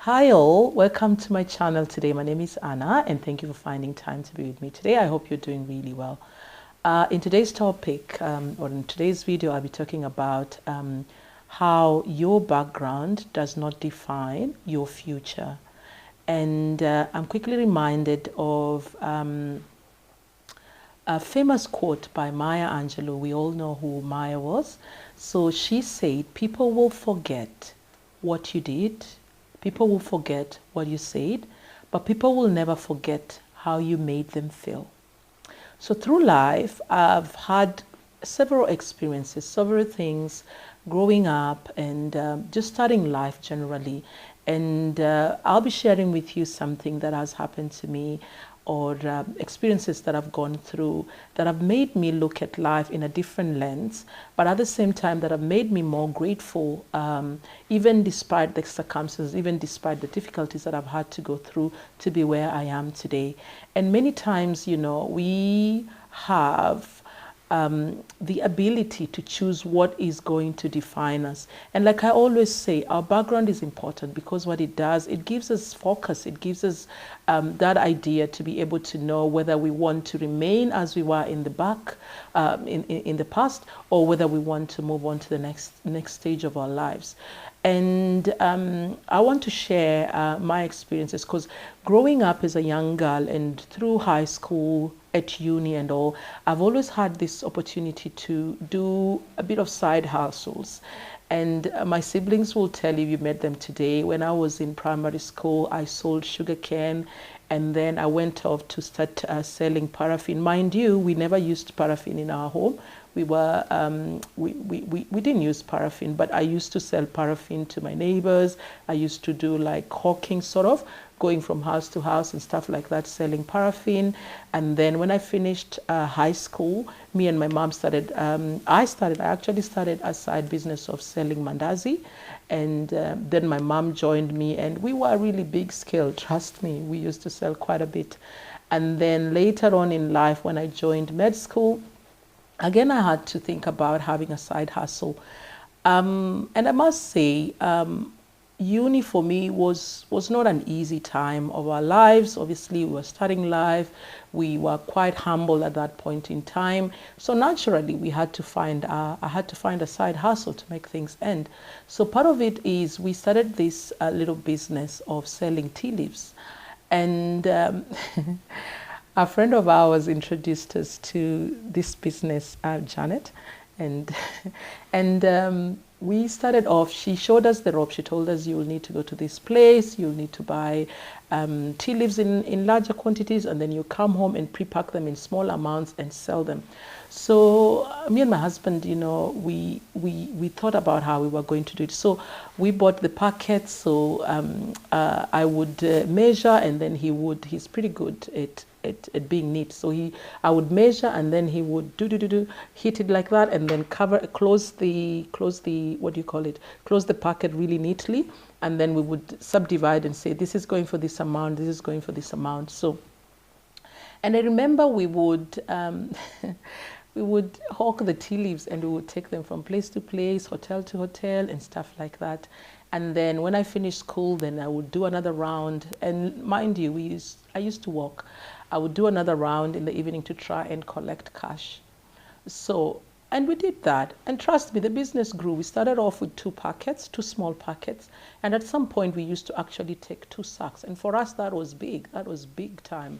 Hi all, welcome to my channel today. My name is Anna and thank you for finding time to be with me today. I hope you're doing really well. In today's topic, or in today's video, I'll be talking about how your background does not define your future. And I'm quickly reminded of a famous quote by Maya Angelou. We all know who Maya was. So she said, people will forget what you did, people will forget what you said, but people will never forget how you made them feel. So through life, I've had several experiences, several things growing up and just starting life generally. And I'll be sharing with you something that has happened to me or experiences that I've gone through that have made me look at life in a different lens, but at the same time that have made me more grateful, even despite the circumstances, even despite the difficulties that I've had to go through to be where I am today. And many times, we have the ability to choose what is going to define us. And like I always say, our background is important because what it does, it gives us focus. It gives us that idea to be able to know whether we want to remain as we were in the back, in the past, or whether we want to move on to the next stage of our lives. And I want to share my experiences because growing up as a young girl and through high school, at uni and all, I've always had this opportunity to do a bit of side hustles. And my siblings will tell you met them today. When I was in primary school, I sold sugarcane, and then I went off to start selling paraffin. Mind you, we never used paraffin in our home. We didn't use paraffin, but I used to sell paraffin to my neighbors. I used to do like hawking, sort of going from house to house and stuff like that, selling paraffin. And then when I finished high school, me and my mom started, I actually started a side business of selling mandazi. And then my mom joined me and we were really big scale, trust me, we used to sell quite a bit. And then later on in life, when I joined med school, again, I had to think about having a side hustle. And I must say, uni for me was not an easy time of our lives. Obviously, we were starting life. We were quite humble at that point in time. So naturally, I had to find a side hustle to make things end. So part of it is we started this little business of selling tea leaves. And a friend of ours introduced us to this business, Janet, and we started off. She showed us the rope. She told us you'll need to go to this place. You'll need to buy tea leaves in larger quantities, and then you come home and pre-pack them in small amounts and sell them. So me and my husband, we thought about how we were going to do it. So we bought the packets. So I would measure, and then he's pretty good at being neat. So I would measure, and then he would hit it like that, and then close the what do you call it? Close the packet really neatly, and then we would subdivide and say this is going for this amount, this is going for this amount. So, and I remember we would we would hawk the tea leaves and we would take them from place to place, hotel to hotel, and stuff like that. And then when I finished school, then I would do another round. And mind you, I used to walk. I would do another round in the evening to try and collect cash. So, and we did that. And trust me, the business grew. We started off with 2 packets, 2 small packets. And at some point, we used to actually take 2 sacks. And for us, that was big. That was big time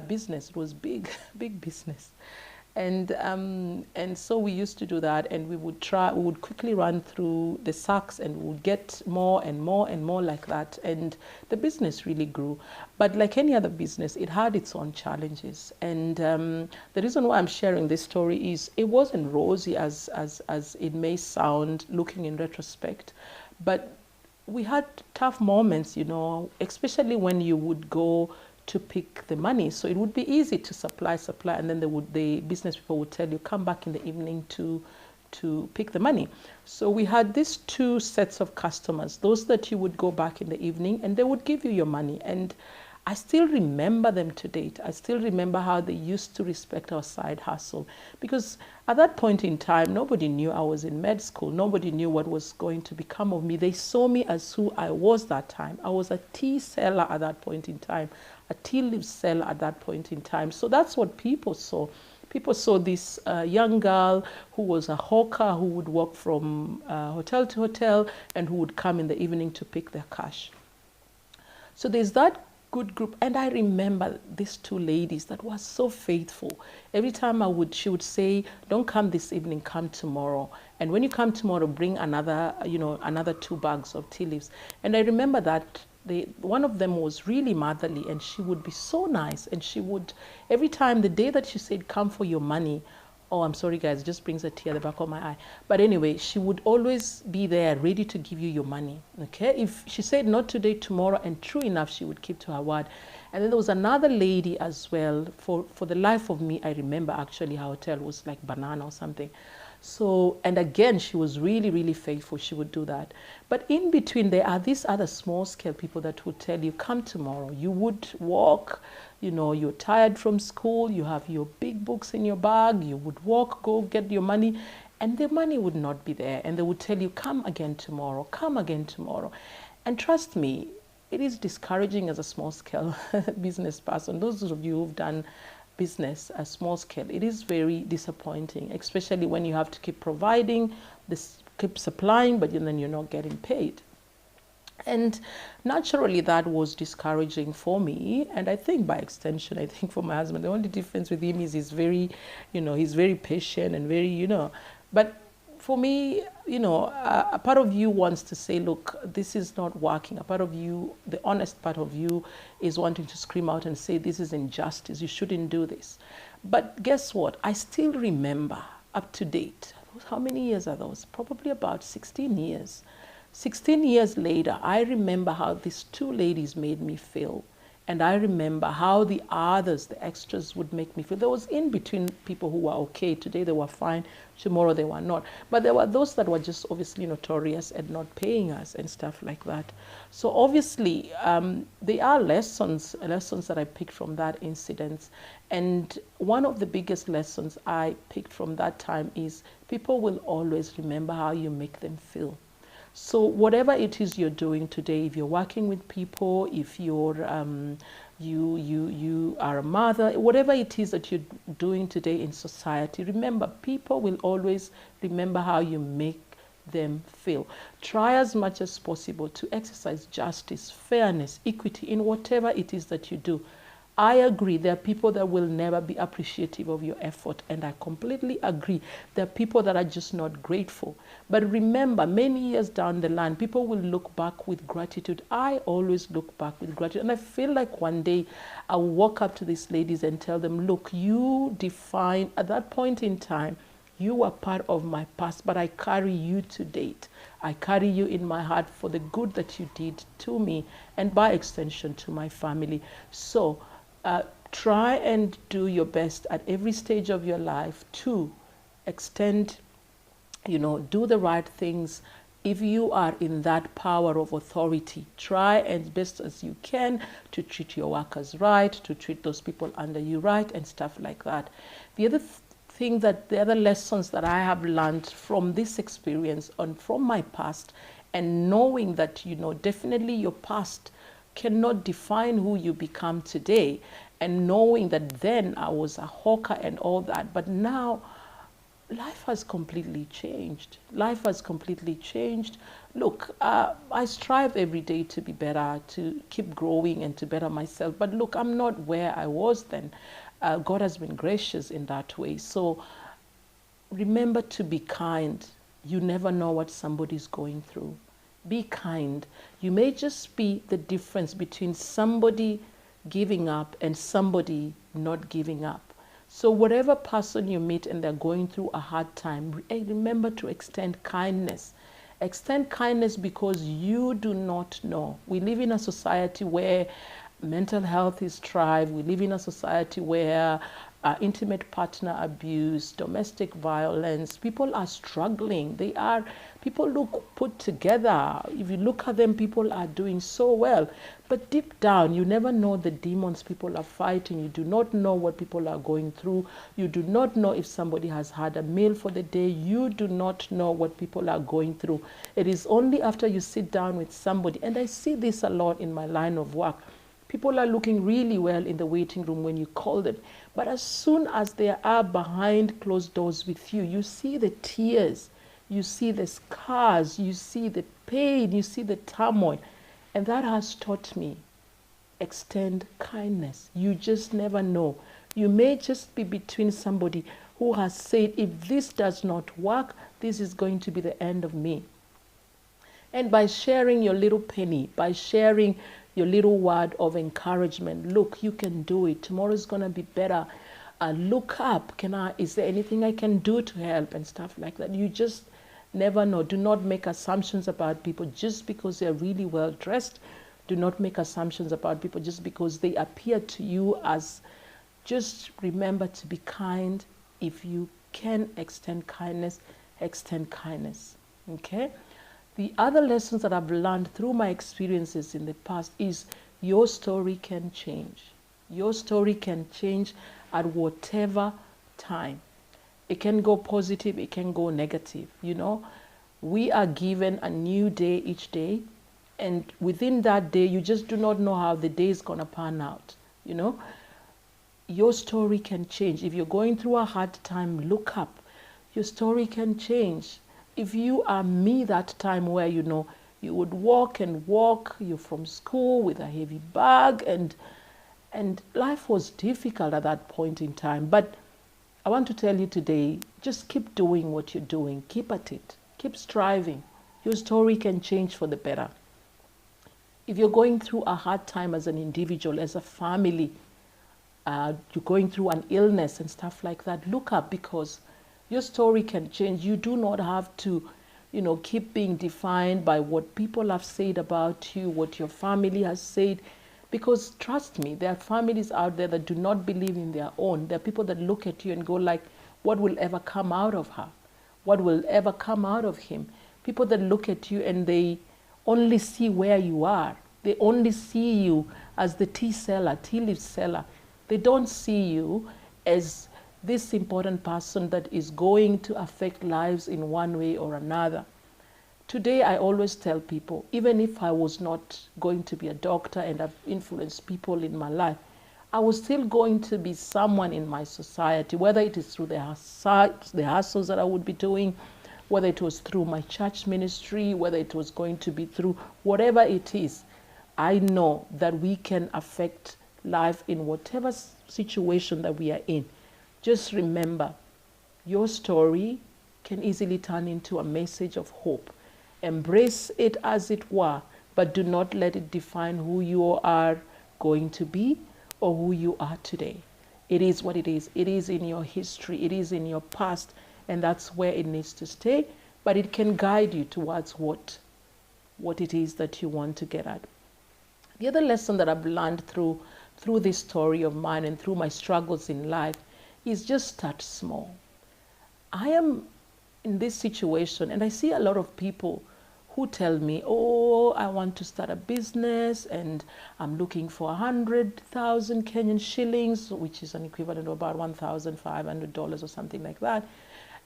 business. It was big, big business. And so we used to do that, and we would quickly run through the sacks, and we would get more and more and more like that, and the business really grew. But like any other business, it had its own challenges. And the reason why I'm sharing this story is it wasn't rosy as it may sound looking in retrospect, but we had tough moments, especially when you would go to pick the money. So it would be easy to supply, and then the business people would tell you, come back in the evening to pick the money. So we had these 2 sets of customers, those that you would go back in the evening and they would give you your money. And I still remember them to date. I still remember how they used to respect our side hustle, because at that point in time, nobody knew I was in med school. Nobody knew what was going to become of me. They saw me as who I was that time. I was a tea seller at that point in time, a tea leaf seller at that point in time. So that's what people saw. People saw this young girl who was a hawker, who would walk from hotel to hotel and who would come in the evening to pick their cash. So there's that good group. And I remember these two ladies that were so faithful. Every time she would say, don't come this evening, come tomorrow. And when you come tomorrow, bring another 2 bags of tea leaves. And I remember that one of them was really motherly, and she would be so nice. And she would, every time, the day that she said, come for your money, oh, I'm sorry, guys, it just brings a tear at the back of my eye. But anyway, she would always be there ready to give you your money, okay? If she said not today, tomorrow, and true enough, she would keep to her word. And then there was another lady as well. For the life of me, I remember actually her hotel was like Banana or something. So, and again, she was really, really faithful. She would do that. But in between, there are these other small scale people that would tell you, come tomorrow. You would walk, you're tired from school, you have your big books in your bag, you would walk, go get your money, and the money would not be there. And they would tell you, come again tomorrow, come again tomorrow. And trust me, it is discouraging as a small scale business person. Those of you who've done business at small scale, it is very disappointing, especially when you have to keep providing, keep supplying, but then you're not getting paid. And naturally that was discouraging for me, and I think by extension, I think for my husband. The only difference with him is he's very patient and very, but for me, a part of you wants to say, look, this is not working. A part of you, the honest part of you, is wanting to scream out and say, this is injustice, you shouldn't do this. But guess what? I still remember up to date. How many years are those? Probably about 16 years. 16 years later, I remember how these two ladies made me feel. And I remember how the others, the extras, would make me feel. There was in between people who were okay. Today they were fine. Tomorrow they were not. But there were those that were just obviously notorious and not paying us and stuff like that. So obviously there are lessons that I picked from that incident. And one of the biggest lessons I picked from that time is people will always remember how you make them feel. So whatever it is you're doing today, if you're working with people, if you're you are a mother, whatever it is that you're doing today in society, remember, people will always remember how you make them feel. Try as much as possible to exercise justice, fairness, equity in whatever it is that you do. I agree, there are people that will never be appreciative of your effort, and I completely agree. There are people that are just not grateful. But remember, many years down the line, people will look back with gratitude. I always look back with gratitude. And I feel like one day I'll walk up to these ladies and tell them, look, you define, at that point in time, you were part of my past, but I carry you to date. I carry you in my heart for the good that you did to me, and by extension to my family. So, try and do your best at every stage of your life to extend, do the right things. If you are in that power of authority, try as best as you can to treat your workers right, to treat those people under you right, and stuff like that. The other lessons that I have learned from this experience and from my past, and knowing that, definitely your past cannot define who you become today, and knowing that then I was a hawker and all that, but now life has completely changed. Life has completely changed. Look, I strive every day to be better, to keep growing and to better myself. But look, I'm not where I was then. God has been gracious in that way. So remember to be kind. You never know what somebody's going through. Be kind. You may just be the difference between somebody giving up and somebody not giving up. So whatever person you meet and they're going through a hard time, remember to extend kindness. Extend kindness, because you do not know. We live in a society where mental health is strive. We live in a society where intimate partner abuse, domestic violence. People are struggling. People look put together. If you look at them, people are doing so well. But deep down, you never know the demons people are fighting. You do not know what people are going through. You do not know if somebody has had a meal for the day. You do not know what people are going through. It is only after you sit down with somebody, and I see this a lot in my line of work. People are looking really well in the waiting room when you call them. But as soon as they are behind closed doors with you, you see the tears, you see the scars, you see the pain, you see the turmoil. And that has taught me, extend kindness. You just never know. You may just be between somebody who has said, if this does not work, this is going to be the end of me. And by sharing your little penny, by sharing your little word of encouragement, look, you can do it. Tomorrow's going to be better. Look up. Is there anything I can do to help and stuff like that? You just never know. Do not make assumptions about people just because they're really well dressed. Do not make assumptions about people just because they appear to you as. Just remember to be kind. If you can extend kindness, extend kindness. Okay? The other lessons that I've learned through my experiences in the past is your story can change. Your story can change at whatever time. It can go positive, it can go negative, you know. We are given a new day each day, and within that day, you just do not know how the day is going to pan out, you know. Your story can change. If you're going through a hard time, look up. Your story can change. If you are me that time where, you know, you would walk and walk, you're from school with a heavy bag, and life was difficult at that point in time. But I want to tell you today, just keep doing what you're doing. Keep at it. Keep striving. Your story can change for the better. If you're going through a hard time as an individual, as a family, you're going through an illness and stuff like that, look up, because your story can change. You do not have to, you know, keep being defined by what people have said about you, what your family has said. Because trust me, there are families out there that do not believe in their own. There are people that look at you and go like, what will ever come out of her? What will ever come out of him? People that look at you and they only see where you are. They only see you as the tea leaf seller. They don't see you as this important person that is going to affect lives in one way or another. Today, I always tell people, even if I was not going to be a doctor and I've influenced people in my life, I was still going to be someone in my society, whether it is through the hustles that I would be doing, whether it was through my church ministry, whether it was going to be through whatever it is. I know that we can affect life in whatever situation that we are in. Just remember, your story can easily turn into a message of hope. Embrace it as it were, but do not let it define who you are going to be or who you are today. It is what it is. It is in your history. It is in your past, and that's where it needs to stay. But it can guide you towards what it is that you want to get at. The other lesson that I've learned through this story of mine and through my struggles in life is just start small. I am in this situation and I see a lot of people who tell me, oh, I want to start a business and I'm looking for 100,000 Kenyan shillings, which is an equivalent of about $1,500 or something like that.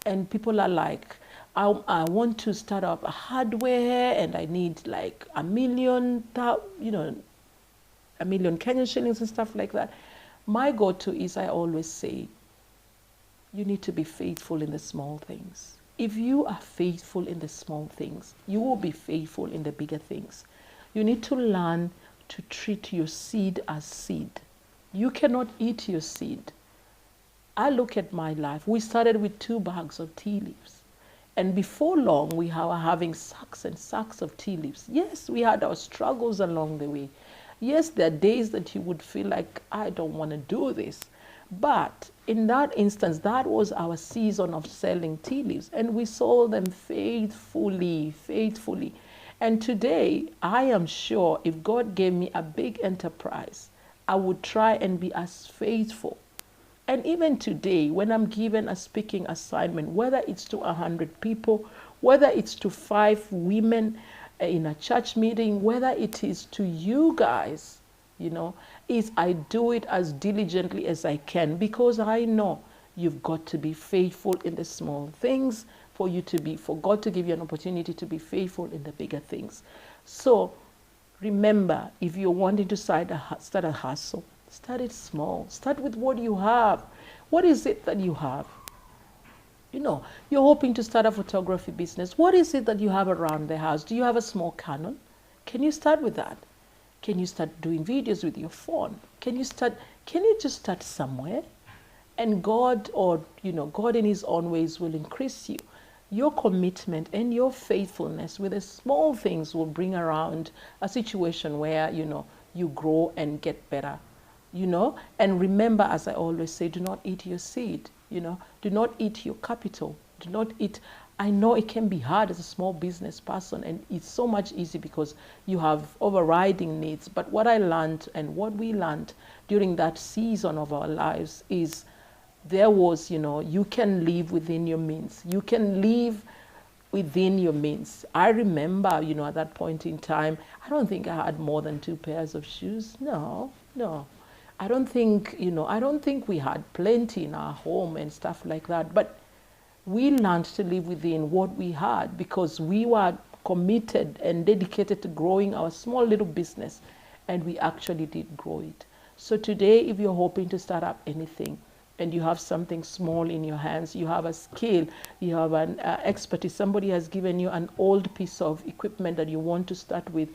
And people are like, I want to start up a hardware and I need like a million Kenyan shillings and stuff like that. My go-to is, I always say, you need to be faithful in the small things. If you are faithful in the small things, you will be faithful in the bigger things. You need to learn to treat your seed as seed. You cannot eat your seed. I look at my life. We started with 2 bags of tea leaves. And before long, we were having sacks and sacks of tea leaves. Yes, we had our struggles along the way. Yes, there are days that you would feel like, I don't want to do this. But in that instance, that was our season of selling tea leaves. And we sold them faithfully. And today, I am sure if God gave me a big enterprise, I would try and be as faithful And even today, when I'm given a speaking assignment, whether it's to 100 people, whether it's to 5 women in a church meeting, whether it is to you guys, is I do it as diligently as I can, because I know you've got to be faithful in the small things for God to give you an opportunity to be faithful in the bigger things. So remember, if you're wanting to start a hustle, start it small. Start with what you have. What is it that you have? You're hoping to start a photography business. What is it that you have around the house? Do you have a small Canon? Can you start with that? Can you start doing videos with your phone? Can you just start somewhere? And God, God in his own ways will increase you. Your commitment and your faithfulness with the small things will bring around a situation where, you grow and get better. And remember, as I always say, do not eat your seed. Do not eat your capital. Do not eat. I know it can be hard as a small business person, and it's so much easier because you have overriding needs. But what I learned and what we learned during that season of our lives is there was, you can live within your means. You can live within your means. I remember, at that point in time, I don't think I had more than 2 pairs of shoes. No. I don't think we had plenty in our home and stuff like that. But we learned to live within what we had because we were committed and dedicated to growing our small little business, and we actually did grow it. So today, if you're hoping to start up anything and you have something small in your hands, you have a skill, you have an expertise, somebody has given you an old piece of equipment that you want to start with,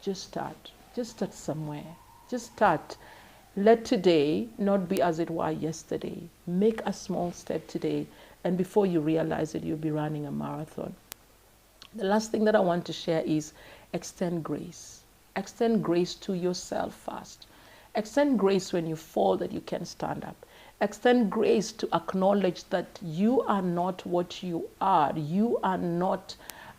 just start. Just start somewhere. Just start. Let today not be as it were yesterday. Make a small step today, and before you realize it, you'll be running a marathon. The last thing that I want to share is extend grace. Extend grace to yourself first. Extend grace when you fall that you can stand up. Extend grace to acknowledge that you are not what you are. You are not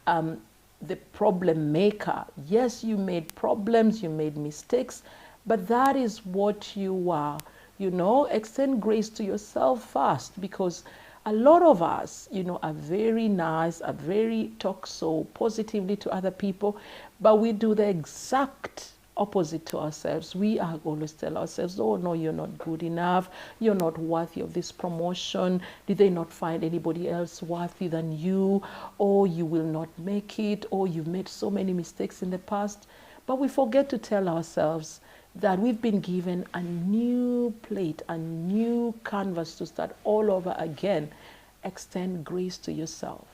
the problem maker. Yes, you made problems, you made mistakes, but that is what you are. Extend grace to yourself first, because a lot of us, are very nice, are very talk so positively to other people, but we do the exact opposite to ourselves. We always tell ourselves, oh no, you're not good enough, you're not worthy of this promotion, did they not find anybody else worthy than you, or you will not make it, or you've made so many mistakes in the past. But we forget to tell ourselves that we've been given a new plate, a new canvas to start all over again. Extend grace to yourself.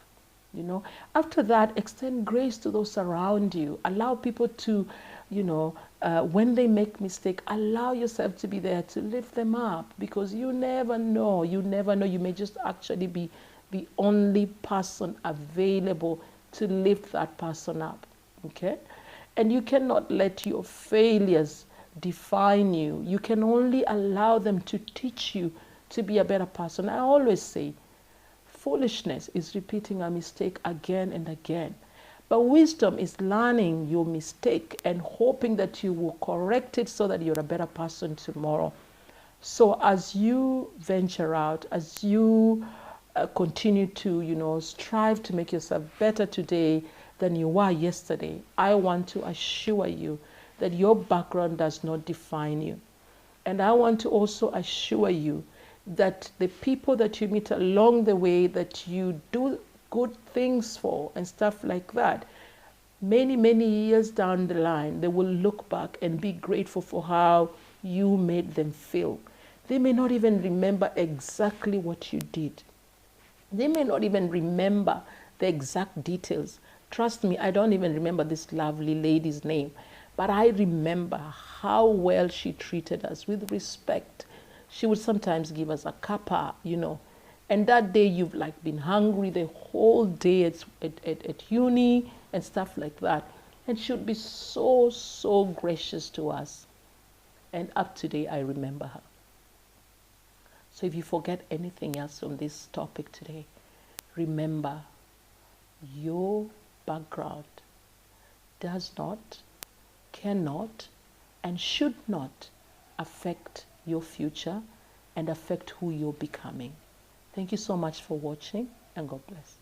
After that, extend grace to those around you. Allow people to, when they make mistake, allow yourself to be there to lift them up, because you never know. You may just actually be the only person available to lift that person up. Okay? And you cannot let your failures define you. You can only allow them to teach you to be a better person. I always say, foolishness is repeating a mistake again and again. But wisdom is learning your mistake and hoping that you will correct it so that you're a better person tomorrow. So as you venture out, as you continue to, strive to make yourself better today than you were yesterday, I want to assure you that your background does not define you. And I want to also assure you that the people that you meet along the way that you do good things for and stuff like that, many, many years down the line, they will look back and be grateful for how you made them feel. They may not even remember exactly what you did. They may not even remember the exact details. Trust me, I don't even remember this lovely lady's name, but I remember how well she treated us with respect. She would sometimes give us a cuppa, and that day you've been hungry the whole day at uni and stuff like that. And she would be so, so gracious to us. And up to date, I remember her. So if you forget anything else from this topic today, remember your background does not, cannot, and should not affect your future, and affect who you're becoming. Thank you so much for watching, and God bless.